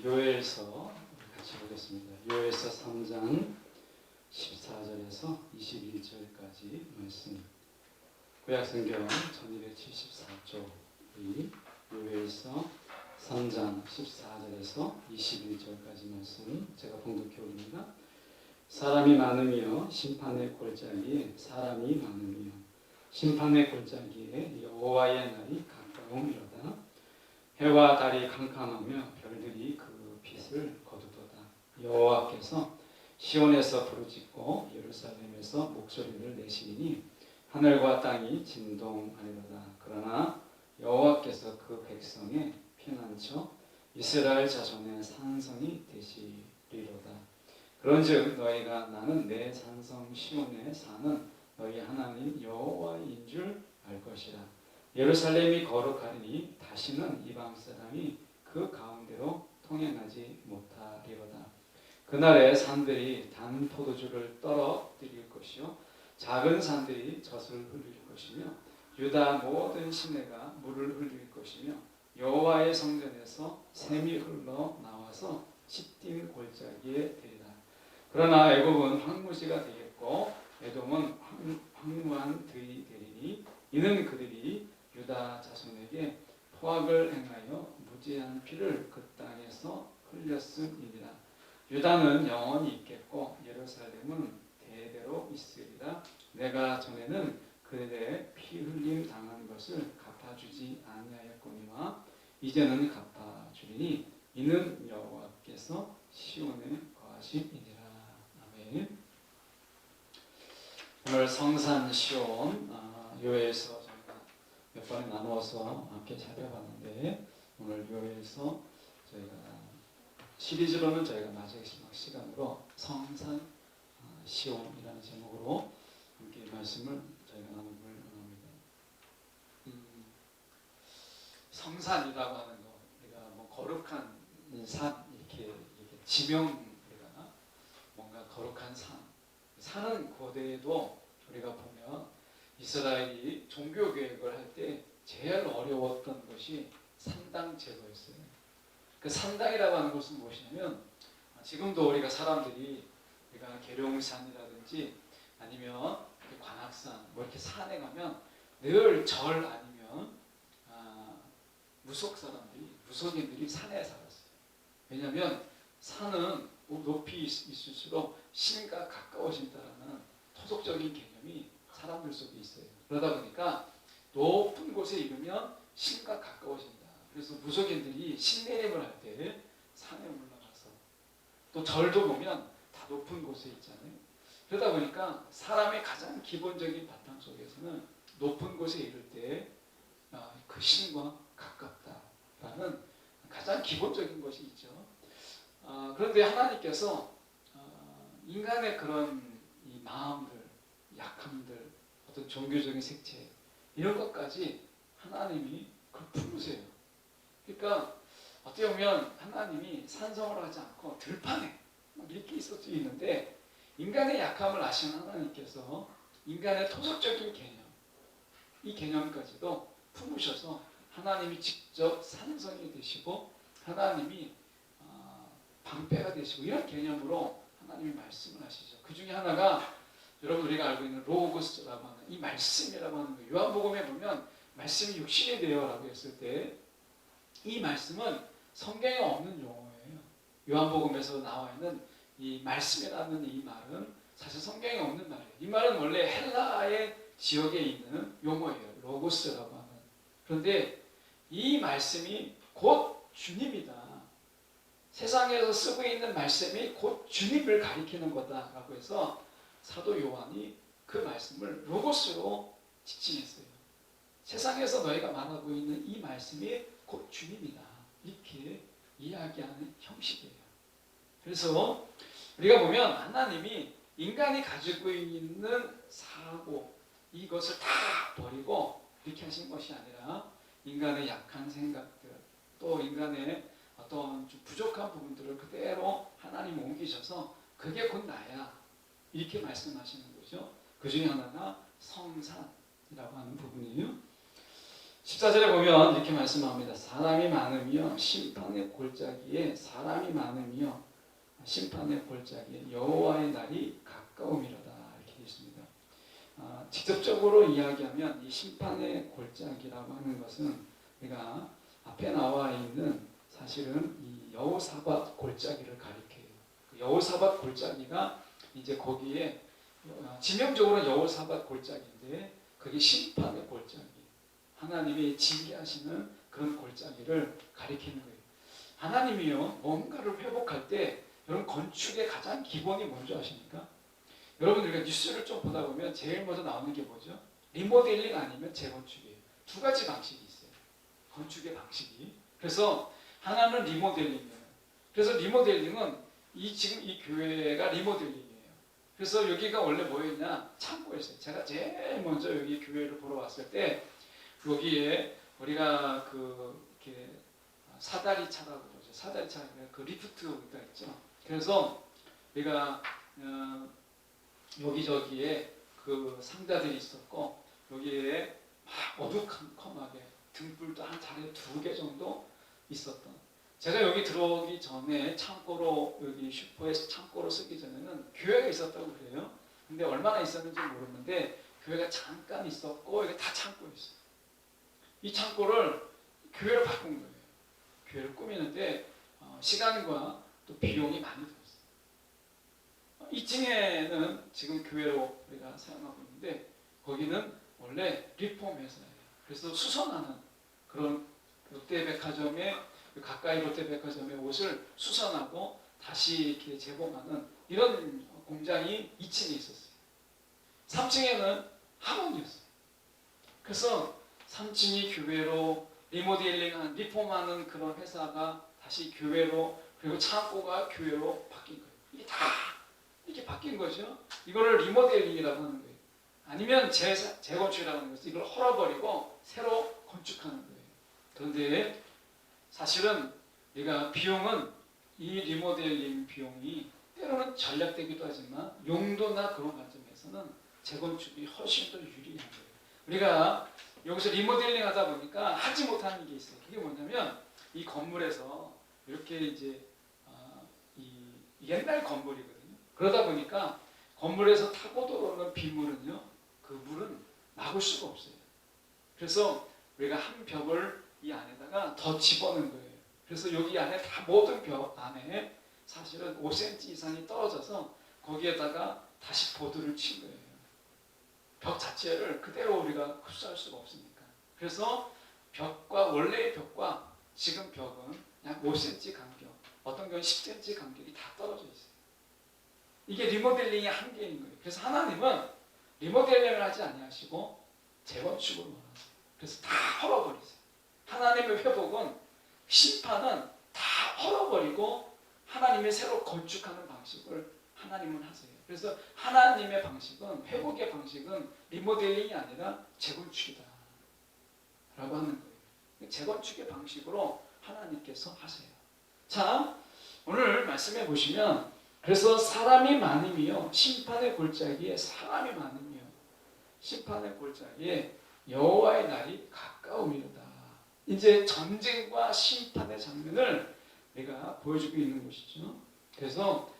요엘서 같이 보겠습니다. 요엘서 3장 14절에서 21절까지 말씀. 구약성경 1274쪽이 요엘서 3장 14절에서 21절까지 말씀 제가 봉독해 올립니다. 사람이 많으며 심판의 골짜기에 사람이 많으며 심판의 골짜기에 여호와의 날이 가까움이로다. 해와 달이 캄캄하며 별들이 그 빛을 거두도다. 여호와께서 시온에서 부르짖고 예루살렘에서 목소리를 내시니 하늘과 땅이 진동하리로다. 그러나 여호와께서 그 백성의 피난처 이스라엘 자손의 산성이 되시리로다. 그런즉 너희가 나는 내 산성 시온에 사는 너희 하나님 여호와인 줄 알 것이라. 예루살렘이 거룩하리니 다시는 이방 사람이 그 가운데로 통행하지 못하리로다. 그날에 산들이 단 포도주를 떨어뜨릴 것이요 작은 산들이 젖을 흘릴 것이며 유다 모든 시내가 물을 흘릴 것이며 여호와의 성전에서 샘이 흘러 나와서 시딤 골짜기에 되리라. 그러나 애굽은 황무지가 되겠고 에돔은 황무한 들이 되리니 이는 그들이 유다 자손에게 포악을 행하여 무지한 피를 그 땅에서 흘렸음이니라. 유다는 영원히 있겠고 예루살렘은 대대로 있으리라. 내가 전에는 그들의 피 흘림 당한 것을 갚아주지 아니하였거니와 이제는 갚아주리니 이는 여호와께서 시온에 거하심이니라. 아멘. 오늘 성산 시온 요엘서 저희가 몇 번에 나누어서 함께 살펴봤는데 오늘 요엘서 저희가 시리즈로는 저희가 마지막 시간으로 성산 시온이라는 제목으로 함께 말씀을 저희가 나누길 원합니다. 성산이라고 하는 거 우리가 뭐 거룩한 산 이렇게 지명 우리가 뭔가 거룩한 산은 고대에도 우리가 보면 이스라엘이 종교 계획을 할 때 제일 어려웠던 것이 산당 제거였어요. 그 산당이라고 하는 것은 무엇이냐면 지금도 우리가 사람들이 우리가 계룡산이라든지 아니면 관악산 뭐 이렇게 산에 가면 늘 절 아니면 무속인들이 산에 살았어요. 왜냐하면 산은 높이 있을수록 신과 가까워진다는 토속적인 개념이 사람들 속에 있어요. 그러다 보니까 높은 곳에 이르면 신과 가까워진다. 그래서 무속인들이 신내림을 할 때 산에 올라가서 또 절도 보면 다 높은 곳에 있잖아요. 그러다 보니까 사람의 가장 기본적인 바탕 속에서는 높은 곳에 이를 때 그 신과 가깝다라는 가장 기본적인 것이 있죠. 그런데 하나님께서 인간의 그런 이 마음들, 약함들, 어떤 종교적인 색채 이런 것까지 하나님이 그걸 풀으세요. 그러니까 어떻게 보면 하나님이 산성을 하지 않고 들판에 이렇게 있을 수 있는데 인간의 약함을 아시는 하나님께서 인간의 토속적인 개념, 이 개념까지도 품으셔서 하나님이 직접 산성이 되시고 하나님이 방패가 되시고 이런 개념으로 하나님이 말씀을 하시죠. 그 중에 하나가 여러분 우리가 알고 있는 로고스라고 하는 이 말씀이라고 하는 거예요. 요한복음에 보면 말씀이 육신이 되어라고 했을 때 이 말씀은 성경에 없는 용어예요. 요한복음에서 나와 있는 이 말씀이라는 이 말은 사실 성경에 없는 말이에요. 이 말은 원래 헬라의 지역에 있는 용어예요. 로고스라고 하는. 그런데 이 말씀이 곧 주님이다. 세상에서 쓰고 있는 말씀이 곧 주님을 가리키는 거다라고 해서 사도 요한이 그 말씀을 로고스로 지칭했어요. 세상에서 너희가 말하고 있는 이 말씀이 곧 주님이다. 이렇게 이야기하는 형식이에요. 그래서 우리가 보면 하나님이 인간이 가지고 있는 사고 이것을 다 버리고 이렇게 하신 것이 아니라 인간의 약한 생각들 또 인간의 어떤 좀 부족한 부분들을 그대로 하나님 옮기셔서 그게 곧 나야 이렇게 말씀하시는 거죠. 그 중에 하나가 성산이라고 하는 부분이에요. 14절에 보면 이렇게 말씀합니다. 사람이 많으며 심판의 골짜기에 사람이 많으며 심판의 골짜기에 여호와의 날이 가까움이로다 이렇게 되어 있습니다. 직접적으로 이야기하면 이 심판의 골짜기라고 하는 것은 우리가 앞에 나와 있는 사실은 이 여호사밧 골짜기를 가리켜요. 그 여호사밧 골짜기가 이제 거기에 지명적으로 여호사밧 골짜기인데 그게 심판의 골짜기, 하나님이 징계하시는 그런 골짜기를 가리키는 거예요. 하나님이요 뭔가를 회복할 때 여러분 건축의 가장 기본이 뭔지 아십니까? 여러분 우리가 뉴스를 좀 보다 보면 제일 먼저 나오는 게 뭐죠? 리모델링 아니면 재건축이에요. 두 가지 방식이 있어요. 건축의 방식이. 그래서 하나는 리모델링이에요. 그래서 리모델링은 지금 이 교회가 리모델링이에요. 그래서 여기가 원래 뭐였냐? 창고였어요. 제가 제일 먼저 여기 교회를 보러 왔을 때 여기에 우리가 이렇게 사다리 차라고 그러죠. 사다리 차, 그 리프트가 있죠. 그래서 우리가 여기저기에 그 상자들이 있었고 여기에 막 어두컴컴하게 등불도 한 자리에 2개 정도 있었던. 제가 여기 들어오기 전에 창고로 여기 슈퍼에서 창고로 쓰기 전에는 교회가 있었다고 그래요. 근데 얼마나 있었는지 모르는데 교회가 잠깐 있었고 여기 다 창고였어요. 이 창고를 교회로 바꾼 거예요. 교회를 꾸미는데 시간과 또 비용이 많이 들었어요. 2층에는 지금 교회로 우리가 사용하고 있는데 거기는 원래 리폼 회사예요. 그래서 수선하는 그런 롯데백화점에 가까이 롯데백화점의 옷을 수선하고 다시 이렇게 재봉하는 이런 공장이 2층에 있었어요. 3층에는 학원이었어요. 그래서 3층이 교회로 리모델링한 리폼하는 그런 회사가 다시 교회로 그리고 창고가 교회로 바뀐 거예요. 이게 다 이렇게 바뀐 거죠. 이거를 리모델링이라고 하는 거예요. 아니면 재건축이라고 하는 거죠. 이걸 헐어버리고 새로 건축하는 거예요. 그런데 사실은 우리가 비용은 이 리모델링 비용이 때로는 전략되기도 하지만 용도나 그런 관점에서는 재건축이 훨씬 더 유리한 거예요. 우리가 여기서 리모델링 하다 보니까 하지 못하는 게 있어요. 그게 뭐냐면 이 건물에서 이렇게 이제 이 옛날 건물이거든요. 그러다 보니까 건물에서 타고 들어오는 빗물은요, 그 물은 막을 수가 없어요. 그래서 우리가 한 벽을 이 안에다가 더 집어넣은 거예요. 그래서 여기 안에 다 모든 벽 안에 사실은 5cm 이상이 떨어져서 거기에다가 다시 보드를 친 거예요. 벽 자체를 그대로 우리가 흡수할 수가 없으니까. 그래서 벽과 원래의 벽과 지금 벽은 약 5cm 간격, 어떤 경우는 10cm 간격이 다 떨어져 있어요. 이게 리모델링의 한계인 거예요. 그래서 하나님은 리모델링을 하지 아니하시고 재건축을 원하세요. 그래서 다 헐어버리세요. 하나님의 회복은 심판은 다 헐어버리고 하나님의 새로 건축하는 방식을 하나님은 하세요. 그래서 하나님의 방식은 회복의 방식은 리모델링이 아니라 재건축이다 라고 하는 거예요. 재건축의 방식으로 하나님께서 하세요. 자, 오늘 말씀해 보시면 그래서 사람이 많으며 심판의 골짜기에 사람이 많으며 심판의 골짜기에 여호와의 날이 가까움이로다. 이제 전쟁과 심판의 장면을 내가 보여주고 있는 것이죠. 그래서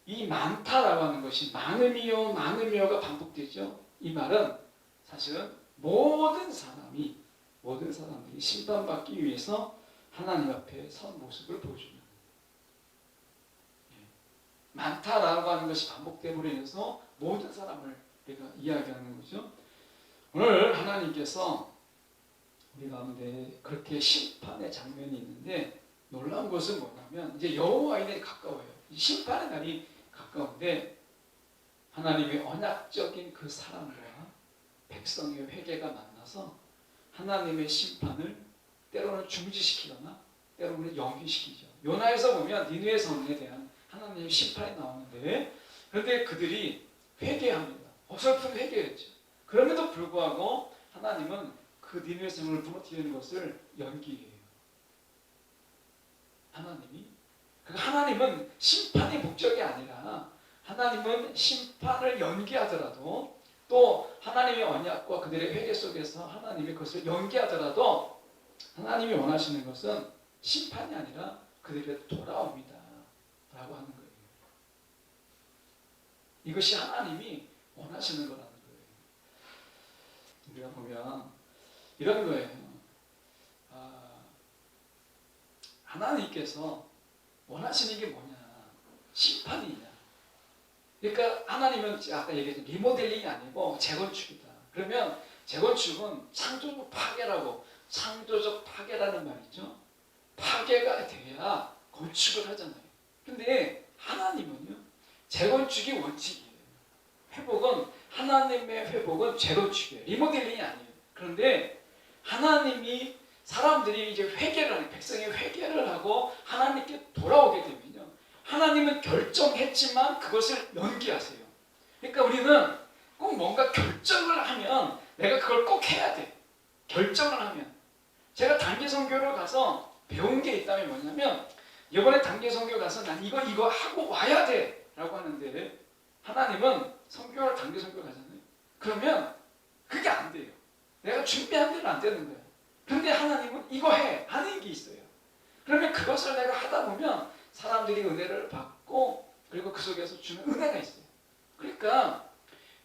이 많다라고 하는 것이 많으며 많으며가 반복되죠. 이 말은 사실은 모든 사람들이 심판받기 위해서 하나님 앞에 선 모습을 보여줍니다. 많다라고 하는 것이 반복됨으로 인해서 모든 사람을 우리가 이야기하는 거죠. 오늘 하나님께서 우리 가운데 그렇게 심판의 장면이 있는데 놀라운 것은 뭐냐면 이제 여호와의 날이 가까워요. 심판의 날이 가까운데 하나님의 언약적인 그 사람과 백성의 회개가 만나서 하나님의 심판을 때로는 중지시키거나 때로는 연기시키죠. 요나에서 보면 니느웨 성에 대한 하나님의 심판이 나오는데 그런데 그들이 회개합니다. 어설픈 회개였죠. 그럼에도 불구하고 하나님은 그 니느웨 성을 무너뜨리는 것을 연기해요. 하나님은 심판이 목적이 아니라 하나님은 심판을 연기하더라도 또 하나님의 언약과 그들의 회개 속에서 하나님이 그것을 연기하더라도 하나님이 원하시는 것은 심판이 아니라 그들의 돌아옵니다 라고 하는 거예요. 이것이 하나님이 원하시는 거라는 거예요. 우리가 보면 이런 거예요. 하나님께서 원하시는 게 뭐냐? 심판이냐? 그러니까 하나님은 아까 얘기했던 리모델링이 아니고 재건축이다. 그러면 재건축은 창조적 파괴라고, 창조적 파괴라는 말이죠. 파괴가 돼야 건축을 하잖아요. 근데 하나님은요, 재건축이 원칙이에요. 회복은, 하나님의 회복은 재건축이에요. 리모델링이 아니에요. 그런데 하나님이 사람들이 이제 회개를 하는, 백성이 회개를 하고 하나님께 돌아오게 되면요, 하나님은 결정했지만 그것을 연기하세요. 그러니까 우리는 꼭 뭔가 결정을 하면 내가 그걸 꼭 해야 돼. 결정을 하면. 제가 단기 선교를 가서 배운 게 있다면 뭐냐면, 이번에 단기 선교 가서 난 이거 하고 와야 돼 라고 하는데, 하나님은 선교를 단기 선교 가잖아요. 그러면 그게 안 돼요. 내가 준비한 대로 안 되는 거예요. 그런데 하나님은 이거 해 하는 게 있어요. 그러면 그것을 내가 하다 보면 사람들이 은혜를 받고, 그리고 그 속에서 주는 은혜가 있어요. 그러니까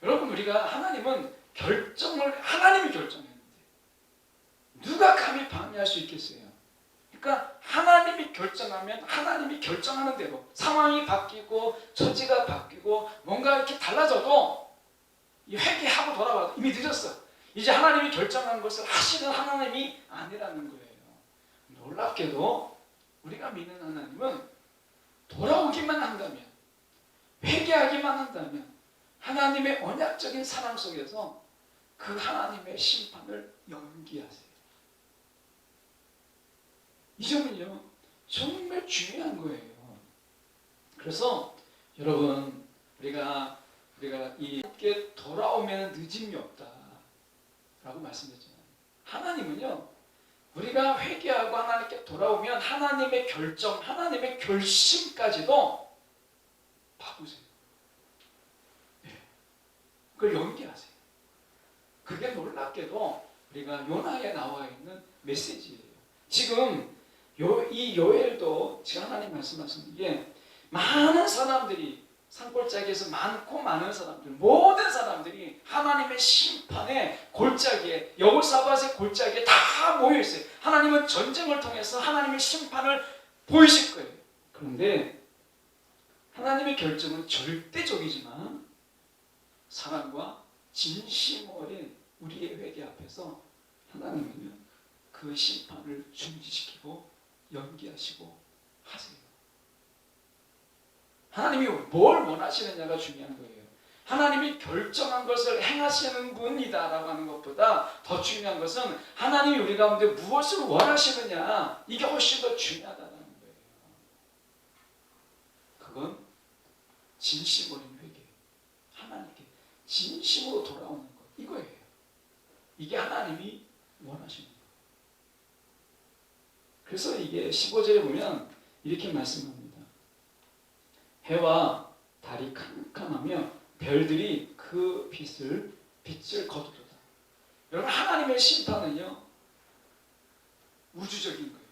여러분, 우리가 하나님은 하나님이 결정했는데 누가 감히 방해할 수 있겠어요? 그러니까 하나님이 결정하면 하나님이 결정하는 대로 상황이 바뀌고 처지가 바뀌고 뭔가 이렇게 달라져도 회개하고 돌아와도 이미 늦었어. 이제 하나님이 결정한 것을 하시는 하나님이 아니라는 거예요. 놀랍게도 우리가 믿는 하나님은 돌아오기만 한다면, 회개하기만 한다면 하나님의 언약적인 사랑 속에서 그 하나님의 심판을 연기하세요. 이 점은요, 정말 중요한 거예요. 그래서 여러분, 우리가 이게 돌아오면 늦음이 없다 라고 말씀드렸잖아요. 하나님은요, 우리가 회개하고 하나님께 돌아오면 하나님의 결정, 하나님의 결심까지도 바꾸세요. 네. 그걸 연기하세요. 그게 놀랍게도 우리가 요나에 나와 있는 메시지예요. 지금 이 요엘도 지금 하나님 말씀하시는 게, 많은 사람들이, 산골짜기에서 많은 사람들, 모든 사람들이 하나님의 심판의 골짜기에, 여호사밧의 골짜기에 다 모여있어요. 하나님은 전쟁을 통해서 하나님의 심판을 보이실 거예요. 그런데 하나님의 결정은 절대적이지만 사랑과 진심 어린 우리의 회개 앞에서 하나님은요, 그 심판을 중지시키고 연기하시고 하세요. 하나님이 뭘 원하시느냐가 중요한 거예요. 하나님이 결정한 것을 행하시는 분이다라고 하는 것보다 더 중요한 것은 하나님이 우리 가운데 무엇을 원하시느냐, 이게 훨씬 더 중요하다는 거예요. 그건 진심 어린 회개, 하나님께 진심으로 돌아오는 것, 이거예요. 이게 하나님이 원하시는 거예요. 그래서 이게 15절에 보면 이렇게 말씀합니다. 해와 달이 캄캄하며 별들이 그 빛을 거두도다. 여러분, 하나님의 심판은요, 우주적인 거예요.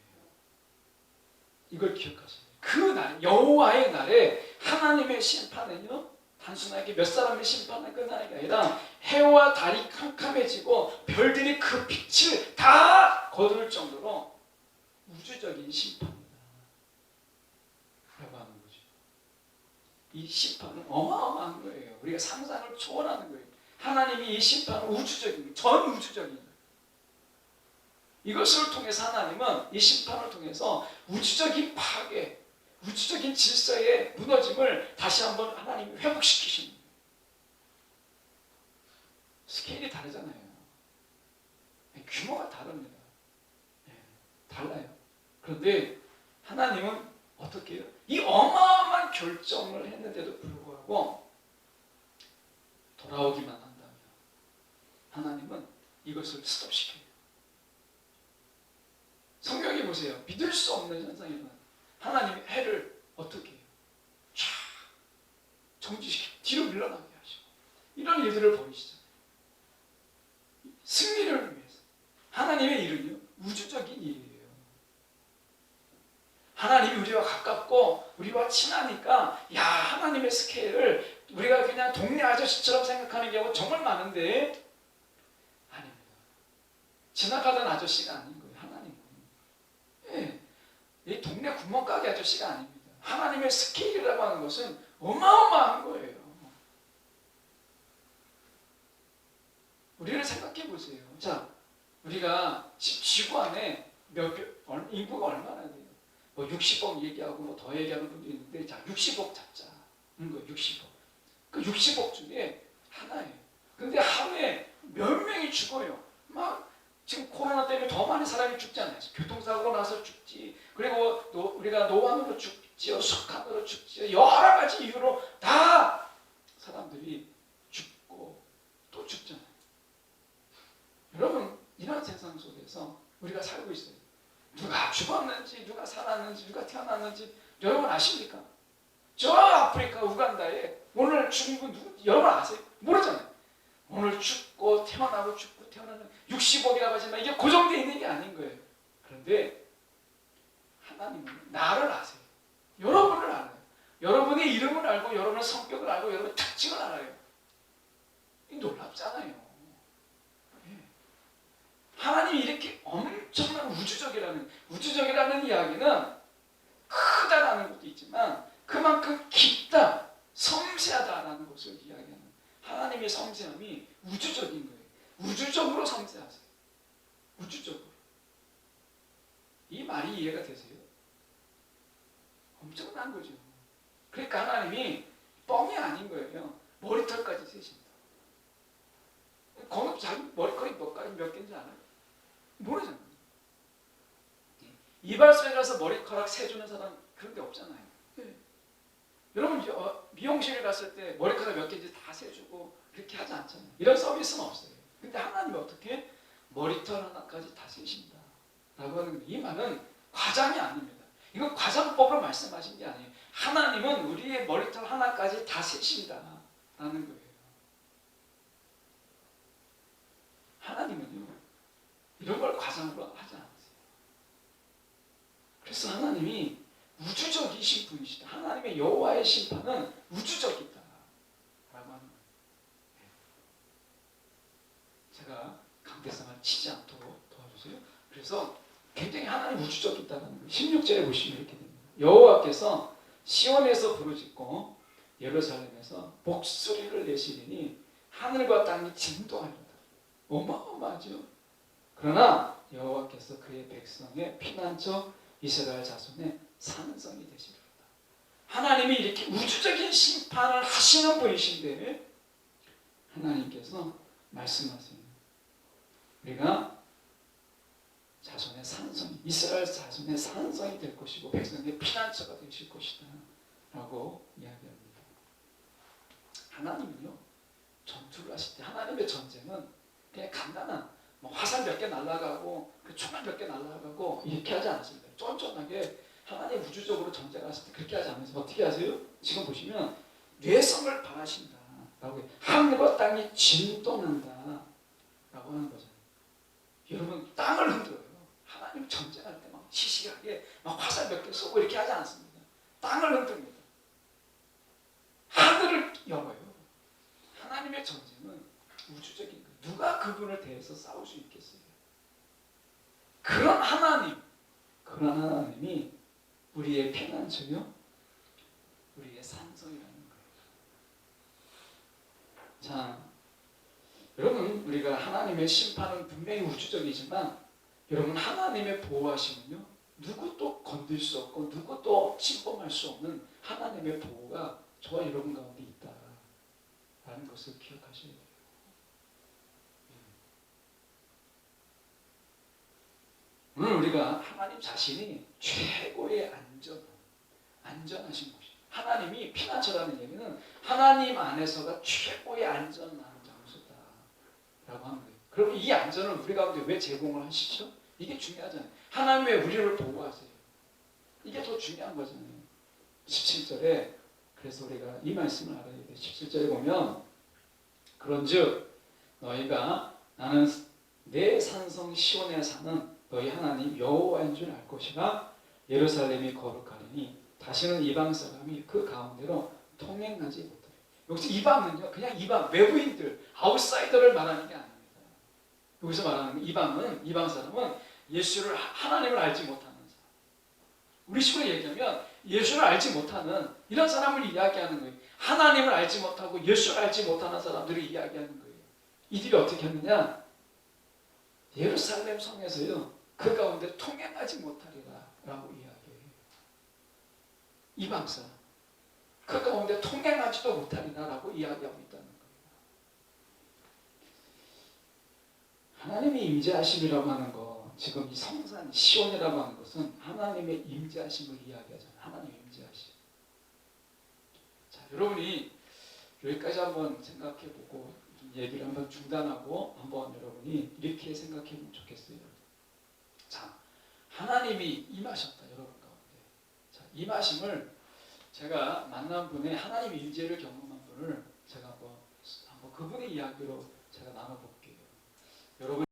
이걸 기억하세요. 그 날, 여호와의 날에 하나님의 심판은요, 단순하게 몇 사람의 심판을 끝나는 게 아니라 해와 달이 캄캄해지고 별들이 그 빛을 다 거둘 정도로 우주적인 심판이다 라고 하는 거죠. 이 심판은 어마어마한 거예요. 우리가 상상을 초월하는 거예요. 하나님이 이 심판은 우주적인, 전 우주적인 거예요. 이것을 통해서 하나님은 이 심판을 통해서 우주적인 파괴, 우주적인 질서의 무너짐을 다시 한번 하나님이 회복시키시는 거예요. 스케일이 다르잖아요. 규모가 다릅니다. 달라요. 그런데 하나님은 어떻게 해요? 이 어마어마한 결정을 했는데도 불구하고 돌아오기만 한다면 하나님은 이것을 스톱시켜요. 성경에 보세요. 믿을 수 없는 현상이 일어나요. 하나님이 해를 어떻게 해요? 쫙 정지시키고 뒤로 밀려나게 하시고 이런 일들을 벌이시잖아요. 승리를 위해서. 하나님의 일은요, 우주적인 일이에요. 하나님이 우리와 가깝고 우리와 친하니까 야, 하나님의 스케일을 우리가 그냥 동네 아저씨처럼 생각하는 경우가 정말 많은데 아닙니다. 지나가던 아저씨가 아닌 거예요. 하나님은. 예, 이 동네 구멍가게 아저씨가 아닙니다. 하나님의 스케일이라고 하는 것은 어마어마한 거예요. 우리를 생각해 보세요. 자, 우리가 지구 안에 인구가 얼마나 돼요? 뭐 60억 얘기하고 뭐 더 얘기하는 분도 있는데, 자, 60억 잡자는 거예요. 60억. 그 60억 중에 하나예요. 근데 하루에 몇 명이 죽어요. 막 지금 코로나 때문에 더 많은 사람이 죽잖아요. 교통사고 나서 죽지. 그리고 우리가 노안으로 죽지요. 숙한으로 죽지요. 여러 가지 이유로 다 사람들이 죽고 또 죽잖아요. 여러분, 이런 세상 속에서 우리가 살고 있어요. 누가 죽었는지, 누가 살았는지, 누가 태어났는지 여러분 아십니까? 저 아프리카 우간다에 오늘 죽은 분 누구 여러분 아세요? 모르잖아요. 오늘 죽고 태어나고 죽고 태어나는 60억이라고 하지만 이게 고정되어 있는 게 아닌 거예요. 그런데 하나님은 나를 아세요. 여러분을 알아요. 여러분의 이름을 알고, 여러분의 성격을 알고, 여러분의 특징을 알아요. 이 놀랍잖아요. 하나님이 이렇게 엄청난 우주적이라는 이야기는 크다라는 것도 있지만 그만큼 깊다, 섬세하다라는 것을 이야기하는 하나님의 섬세함이 우주적인 거예요. 우주적으로 섬세하세요. 우주적으로. 이 말이 이해가 되세요? 엄청난 거죠. 그러니까 하나님이 뻥이 아닌 거예요. 머리털까지 세신다. 건업 자기 머리카락이 몇 개인지 알아요? 모르잖아요. 이발소에 가서 머리카락 세주는 사람 그런 데 없잖아요. 네. 여러분 미용실에 갔을 때 머리카락 몇 개인지 다 세주고 그렇게 하지 않잖아요. 이런 서비스는 없어요. 근데 하나님이 어떻게 머리털 하나까지 다 세신다 라고 하는 이 말은 과장이 아닙니다. 이건 과장법으로 말씀하신 게 아니에요. 하나님은 우리의 머리털 하나까지 다 세신다 라는 거예요. 하나님은요, 이런 걸 과장으로 하지 않으세요. 그래서 하나님이 우주적이신 분이시다. 하나님의 여호와의 심판은 우주적이다 라고 하는 거예요. 제가 강대상을 치지 않도록 도와주세요. 그래서 굉장히 하나님 우주적이다는 거예요. 16절에 보시면 이렇게 됩니다. 여호와께서 시온에서 부르짖고 예루살렘에서 목소리를 내시리니 하늘과 땅이 진동하리로다. 어마어마하죠. 그러나 여호와께서 그의 백성의 피난처 이스라엘 자손의 산성이 되시리로다. 하나님이 이렇게 우주적인 심판을 하시는 분이신데 하나님께서 말씀하세요. 우리가 자손의 산성이, 이스라엘 자손의 산성이 될 것이고 백성의 피난처가 되실 것이다 라고 이야기합니다. 하나님은요, 전투를 하실 때 하나님의 전쟁은 그냥 간단한 화살 몇 개 날아가고 총알 몇 개 날아가고 이렇게 하지 않습니다. 쫀쫀하게 하나님 우주적으로 전쟁하실 때 그렇게 하지 않으면서 어떻게 하세요? 지금 보시면 뇌성을 바라신다 라고, 하늘과 땅이 진동한다 라고 하는 거잖아요. 여러분, 땅을 흔들어요. 하나님 전쟁할 때 막 시시하게 막 화살 몇 개 쏘고 이렇게 하지 않습니다. 땅을 흔듭니다. 하늘을 열어요. 하나님의 전쟁은 우주적인 거예요. 누가 그분을 대해서 싸울 수 있겠어요? 그런 하나님이 우리의 피난처요, 우리의 산성이라는 거예요. 자, 여러분, 우리가 하나님의 심판은 분명히 우주적이지만 여러분, 하나님의 보호하심은요, 누구도 건들 수 없고 누구도 침범할 수 없는 하나님의 보호가 저와 여러분 가운데 있다라는 것을 기억하셔야 돼요. 오늘 우리가 하나님 자신이 최고의 안전하신 곳이에요. 하나님이 피난처라는 얘기는 하나님 안에서가 최고의 안전한 장소다라고 하는 거예요. 그럼 이 안전을 우리 가운데 왜 제공을 하시죠? 이게 중요하잖아요. 하나님 왜 우리를 보호하세요? 이게 더 중요한 거잖아요. 17절에 그래서 우리가 이 말씀을 알아야 돼요. 17절에 보면 그런즉 너희가 나는 내 산성 시온에 사는 너희 하나님 여호와인 줄 알 것이라. 예루살렘이 거룩하리니 다시는 이방 사람이 그 가운데로 통행하지 못하리. 여기서 이방은요, 그냥 이방, 외부인들, 아웃사이더를 말하는 게 아닙니다. 여기서 말하는 이방 사람은 예수를, 하나님을 알지 못하는 사람. 우리 식으로 얘기하면 예수를 알지 못하는 이런 사람을 이야기하는 거예요. 하나님을 알지 못하고 예수를 알지 못하는 사람들을 이야기하는 거예요. 이들이 어떻게 했느냐? 예루살렘 성에서요, 그 가운데 통행하지 못하리라 라고 이야기해요. 이방 사람, 그 가운데 통행하지도 못하리라 라고 이야기하고 있다는 거예요. 하나님의 임재하심이라고 하는 거, 지금 이 성산 시온이라고 하는 것은 하나님의 임재하심을 이야기하잖아요. 하나님의 임재하심. 자, 여러분이 여기까지 한번 생각해보고 얘기를 한번 중단하고 한번 여러분이 이렇게 생각해보면 좋겠어요. 자, 하나님이 임하셨다, 여러분 가운데. 자, 임하심을 제가 만난 분의 하나님의 임재를 경험한 분을 제가 한번 그분의 이야기로 제가 나눠볼게요. 여러분.